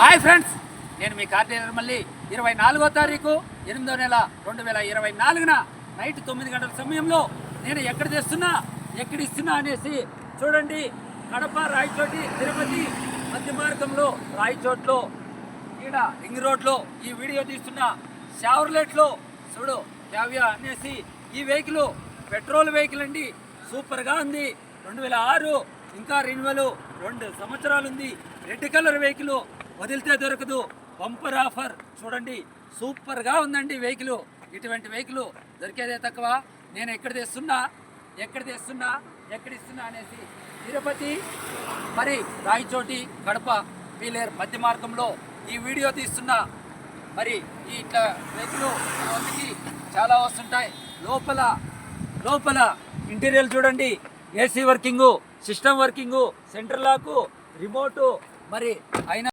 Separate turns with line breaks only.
Hi friends, నేను మీ car dealer మళ్ళీ 24వ తారీఖు 8వ నెల 2024న నైట్ 9 గంటల సమయంలో నేను ఎక్కడ ఇస్తున్నా అనేసి చూడండి. కడప రాయచోటి తిరుపతి మధ్య మార్గంలో రాయచోట్లో ఈడ రింగ్ రోడ్లో ఈ వీడియో తీస్తున్న షావర్లెట్లో చూడు క్యావియా అనేసి ఈ వెహికల్ పెట్రోల్ వెహికల్ అండి. సూపర్గా ఉంది. 2006 ఇంకా రెన్యువల్ 2 సంవత్సరాలు ఉంది. రెడ్ కలర్ వెహికల్ వదిలితే దొరకదు. బంపర్ ఆఫర్ చూడండి, సూపర్గా ఉందండి వెహికల్. ఇటువంటి వెహికల్ దొరికేదే తక్కువ. నేను ఎక్కడ తెస్తున్నా అనేసి తిరుపతి మరి రాయచోటి కడప వీలేర్ మధ్య మార్గంలో ఈ వీడియో తీస్తున్నా. మరి ఈ ఇట్లా వెహికల్ మనకి చాలా వస్తుంటాయి. లోపల ఇంటీరియర్ చూడండి, AC working, system working, centre లాకు, రిమోటు మరి అయినా